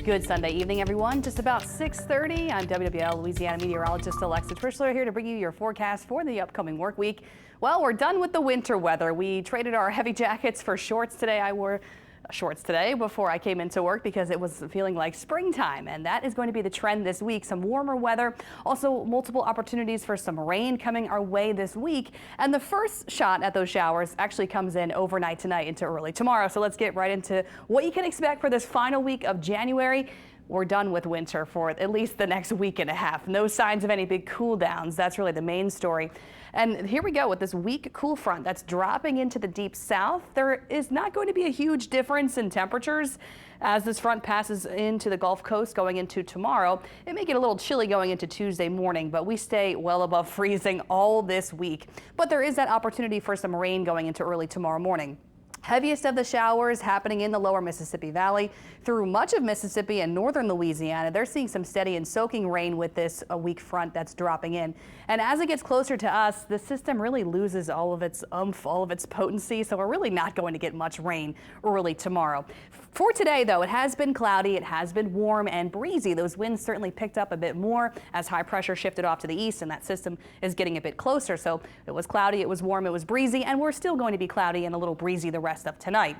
Good Sunday evening, everyone. Just about 6:30. I'm WWL Louisiana Meteorologist Alexa Trischler here to bring you your forecast for the upcoming work week. Well, we're done with the winter weather. We traded our heavy jackets for shorts today. I wore shorts today before I came into work because it was feeling like springtime, and that is going to be the trend this week. Some warmer weather, also multiple opportunities for some rain coming our way this week, and the first shot at those showers actually comes in overnight tonight into early tomorrow. So let's get right into what you can expect for this final week of January. We're done with winter for at least the next week and a half. No signs of any big cool downs. That's really the main story. And here we go with this weak cool front that's dropping into the deep south. There is not going to be a huge difference in temperatures as this front passes into the Gulf Coast going into tomorrow. It may get a little chilly going into Tuesday morning, but we stay well above freezing all this week. But there is that opportunity for some rain going into early tomorrow morning. Heaviest of the showers happening in the lower Mississippi Valley through much of Mississippi and northern Louisiana. They're seeing some steady and soaking rain with this weak front that's dropping in. And as it gets closer to us, the system really loses all of its oomph, all of its potency. So we're really not going to get much rain early tomorrow. For today, though, it has been cloudy, it has been warm and breezy. Those winds certainly picked up a bit more as high pressure shifted off to the east, and that system is getting a bit closer. So it was cloudy, it was warm, it was breezy, and we're still going to be cloudy and a little breezy the rest of tonight.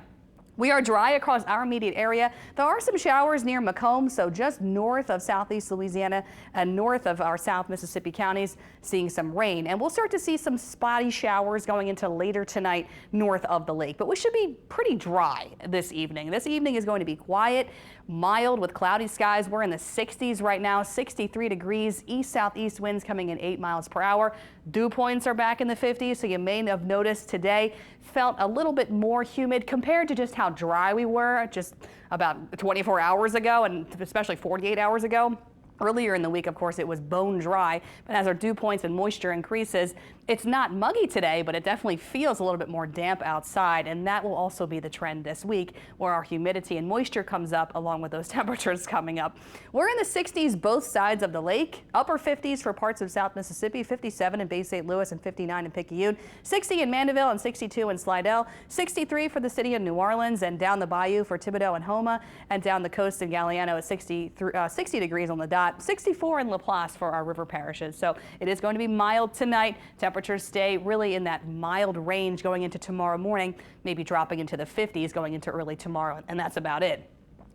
We are dry across our immediate area. There are some showers near Macomb, so just north of southeast Louisiana and north of our South Mississippi counties, seeing some rain. And we'll start to see some spotty showers going into later tonight north of the lake. But we should be pretty dry this evening. This evening is going to be quiet, mild with cloudy skies. We're in the 60s right now, 63 degrees, east-southeast winds coming in 8 miles per hour. Dew points are back in the 50s, so you may have noticed today felt a little bit more humid compared to just how dry we were just about 24 hours ago, and especially 48 hours ago. Earlier in the week, of course, it was bone dry, but as our dew points and moisture increases, it's not muggy today, but it definitely feels a little bit more damp outside, and that will also be the trend this week, where our humidity and moisture comes up along with those temperatures coming up. We're in the 60s both sides of the lake, upper 50s for parts of South Mississippi, 57 in Bay St. Louis and 59 in Picayune, 60 in Mandeville and 62 in Slidell, 63 for the city of New Orleans and down the bayou for Thibodaux and Houma, and down the coast in Galliano at 60 degrees on the dot. 64 in LaPlace for our river parishes. So it is going to be mild tonight. Temperatures stay really in that mild range going into tomorrow morning, maybe dropping into the 50s going into early tomorrow, and that's about it.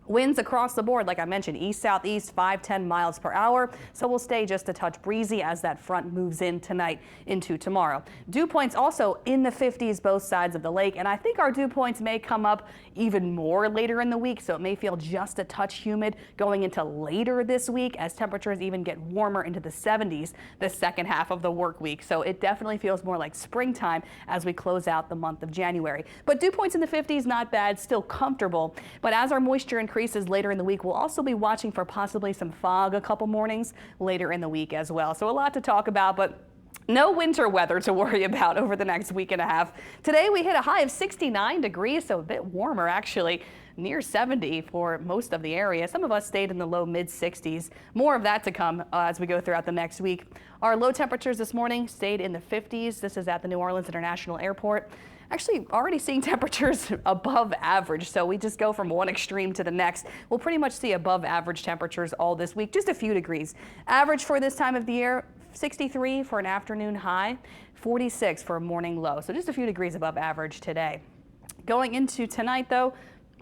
Winds across the board, like I mentioned, east-southeast, 5-10 miles per hour. So we'll stay just a touch breezy as that front moves in tonight into tomorrow. Dew points also in the 50s both sides of the lake. And I think our dew points may come up even more later in the week. So it may feel just a touch humid going into later this week as temperatures even get warmer into the 70s the second half of the work week. So it definitely feels more like springtime as we close out the month of January. But dew points in the 50s, not bad, still comfortable. But as our moisture increases later in the week, we'll also be watching for possibly some fog a couple mornings later in the week as well. So a lot to talk about, but no winter weather to worry about over the next week and a half. Today we hit a high of 69 degrees, so a bit warmer actually, near 70 for most of the area. Some of us stayed in the low mid 60s. More of that to come as we go throughout the next week. Our low temperatures this morning stayed in the 50s. This is at the New Orleans International Airport. Actually already seeing temperatures above average, so we just go from one extreme to the next. We'll pretty much see above average temperatures all this week, just a few degrees. Average for this time of the year, 63 for an afternoon high, 46 for a morning low, so just a few degrees above average today. Going into tonight, though,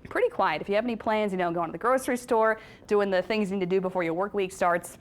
pretty quiet. If you have any plans, going to the grocery store, doing the things you need to do before your work week starts,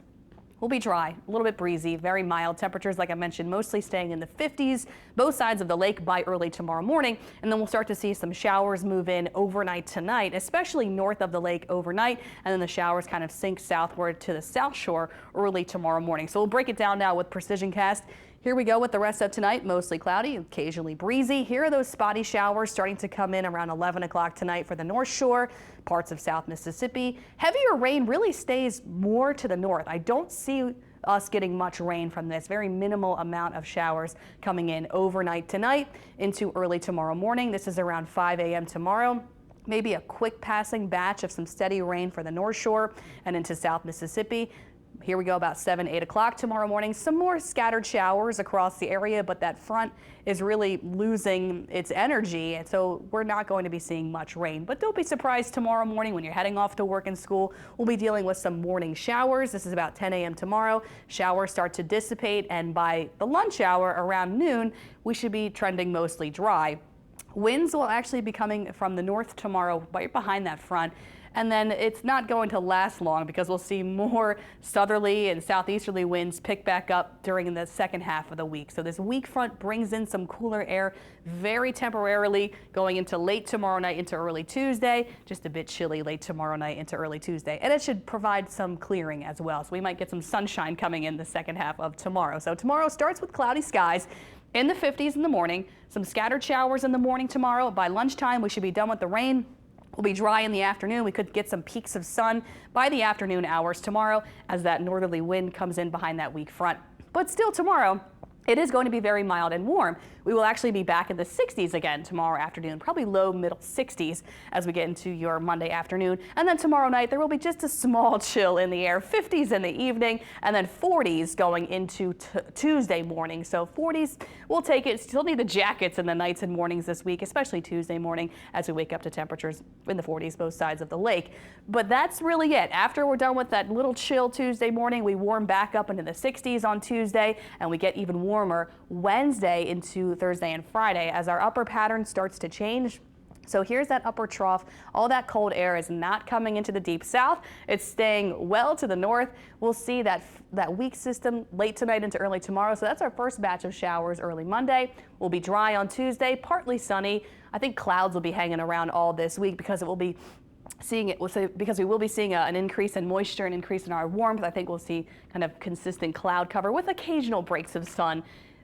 we'll be dry, a little bit breezy, very mild temperatures, like I mentioned, mostly staying in the 50s, both sides of the lake by early tomorrow morning. And then we'll start to see some showers move in overnight tonight, especially north of the lake overnight. And then the showers kind of sink southward to the South Shore early tomorrow morning. So we'll break it down now with Precision Cast. Here we go with the rest of tonight, mostly cloudy, occasionally breezy. Here are those spotty showers starting to come in around 11 o'clock tonight for the North Shore, parts of South Mississippi. Heavier rain really stays more to the north. I don't see us getting much rain from this. Very minimal amount of showers coming in overnight tonight into early tomorrow morning. This is around 5 a.m. tomorrow. Maybe a quick passing batch of some steady rain for the North Shore and into South Mississippi. Here we go about 7, 8 o'clock tomorrow morning. Some more scattered showers across the area, but that front is really losing its energy, and so we're not going to be seeing much rain. But don't be surprised tomorrow morning when you're heading off to work and school. We'll be dealing with some morning showers. This is about 10 a.m. tomorrow. Showers start to dissipate, and by the lunch hour around noon, we should be trending mostly dry. Winds will actually be coming from the north tomorrow, right behind that front. And then it's not going to last long because we'll see more southerly and southeasterly winds pick back up during the second half of the week. So this weak front brings in some cooler air very temporarily going into late tomorrow night into early Tuesday. Just a bit chilly late tomorrow night into early Tuesday. And it should provide some clearing as well. So we might get some sunshine coming in the second half of tomorrow. So tomorrow starts with cloudy skies in the 50s in the morning. Some scattered showers in the morning tomorrow. By lunchtime, we should be done with the rain. We'll be dry in the afternoon. We could get some peaks of sun by the afternoon hours tomorrow as that northerly wind comes in behind that weak front. But still tomorrow, it is going to be very mild and warm. We will actually be back in the 60s again tomorrow afternoon, probably low middle 60s as we get into your Monday afternoon. And then tomorrow night, there will be just a small chill in the air, 50s in the evening, and then 40s going into Tuesday morning. So 40s, we'll take it. Still need the jackets in the nights and mornings this week, especially Tuesday morning as we wake up to temperatures in the 40s both sides of the lake. But that's really it. After we're done with that little chill Tuesday morning, we warm back up into the 60s on Tuesday, and we get even warmer Wednesday into Thursday and Friday as our upper pattern starts to change. So here's that upper trough. All that cold air is not coming into the deep south. It's staying well to the north. We'll see that weak system late tonight into early tomorrow. So that's our first batch of showers early Monday. We'll be dry on Tuesday, partly sunny. I think clouds will be hanging around all this week because we will be seeing an increase in moisture, an increase in our warmth. I think we'll see kind of consistent cloud cover with occasional breaks of sun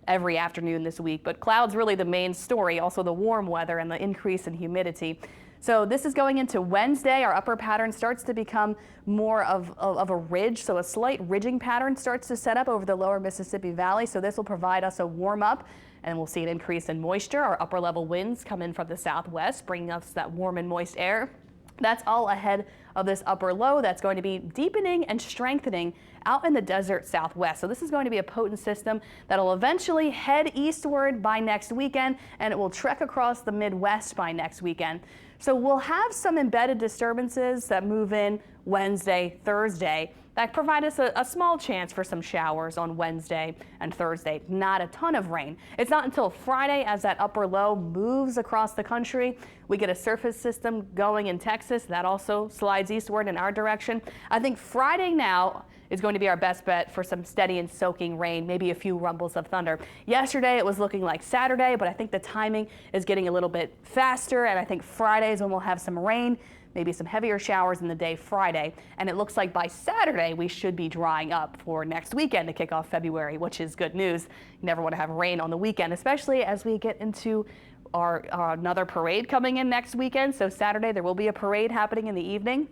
every afternoon this week. But clouds really the main story, also the warm weather and the increase in humidity. So this is going into Wednesday. Our upper pattern starts to become more of a ridge. So a slight ridging pattern starts to set up over the lower Mississippi Valley. So this will provide us a warm up, and we'll see an increase in moisture. Our upper level winds come in from the southwest, bringing us that warm and moist air. That's all ahead of this upper low that's going to be deepening and strengthening out in the desert southwest. So this is going to be a potent system that'll eventually head eastward by next weekend, and it will trek across the Midwest by next weekend. So we'll have some embedded disturbances that move in Wednesday, Thursday, that provide us a small chance for some showers on Wednesday and Thursday. Not a ton of rain. It's not until Friday as that upper low moves across the country. We get a surface system going in Texas that also slides eastward in our direction. I think Friday now is going to be our best bet for some steady and soaking rain, maybe a few rumbles of thunder. Yesterday it was looking like Saturday, but I think the timing is getting a little bit faster, and I think Friday is when we'll have some rain, maybe some heavier showers in the day Friday. And it looks like by Saturday we should be drying up for next weekend to kick off February, which is good news. You never want to have rain on the weekend, especially as we get into our another parade coming in next weekend. So Saturday there will be a parade happening in the evening.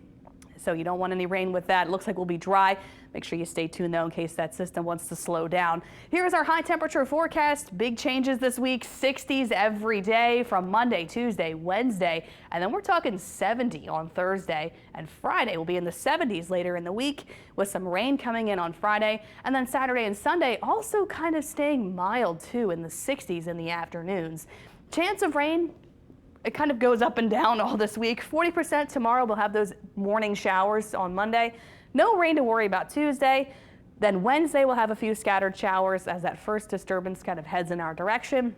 So you don't want any rain with that. It looks like we'll be dry. Make sure you stay tuned though in case that system wants to slow down. Here's our high temperature forecast. Big changes this week. 60s every day from Monday, Tuesday, Wednesday, and then we're talking 70 on Thursday, and Friday will be in the 70s later in the week with some rain coming in on Friday, and then Saturday and Sunday also kind of staying mild too in the 60s in the afternoons. Chance of rain, it kind of goes up and down all this week. 40% tomorrow. We'll have those morning showers on Monday. No rain to worry about Tuesday. Then Wednesday we'll have a few scattered showers as that first disturbance kind of heads in our direction.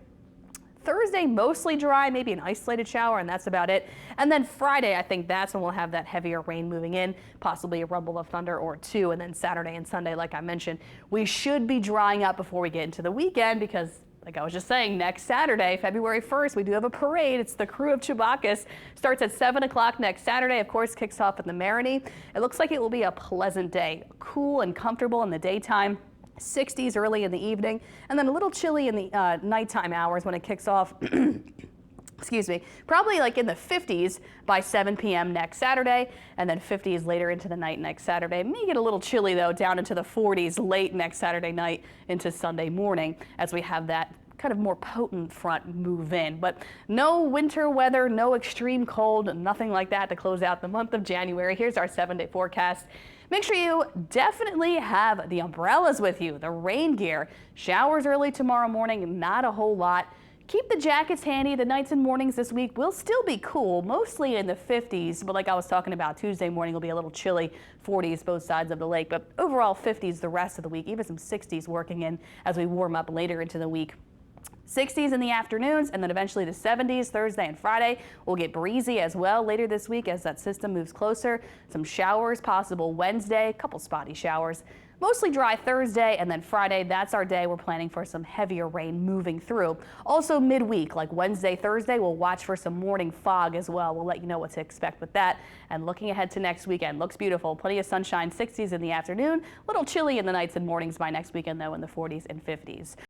Thursday mostly dry, maybe an isolated shower, and that's about it. And then Friday, I think that's when we'll have that heavier rain moving in, possibly a rumble of thunder or two. And then Saturday and Sunday, like I mentioned, we should be drying up before we get into the weekend because, like I was just saying, next Saturday, February 1st, we do have a parade. It's the Crew of Chewbacca's. Starts at 7 o'clock next Saturday. Of course, kicks off at the Maroney. It looks like it will be a pleasant day, cool and comfortable in the daytime. 60s early in the evening, and then a little chilly in the nighttime hours when it kicks off. Excuse me, probably like in the 50s by 7 p.m. next Saturday, and then 50s later into the night next Saturday. May get a little chilly though, down into the 40s late next Saturday night into Sunday morning as we have that kind of more potent front move in. But no winter weather, no extreme cold, nothing like that to close out the month of January. Here's our 7-day forecast. Make sure you definitely have the umbrellas with you, the rain gear. Showers early tomorrow morning, not a whole lot. Keep the jackets handy. The nights and mornings this week will still be cool, mostly in the 50s, but like I was talking about, Tuesday morning will be a little chilly, 40s both sides of the lake, but overall 50s the rest of the week, even some 60s working in as we warm up later into the week. 60s in the afternoons, and then eventually the 70s Thursday and Friday. Will get breezy as well later this week as that system moves closer. Some showers possible Wednesday, a couple spotty showers. Mostly dry Thursday, and then Friday, that's our day. We're planning for some heavier rain moving through. Also midweek, like Wednesday, Thursday, we'll watch for some morning fog as well. We'll let you know what to expect with that. And looking ahead to next weekend, looks beautiful. Plenty of sunshine, 60s in the afternoon. A little chilly in the nights and mornings by next weekend, though, in the 40s and 50s.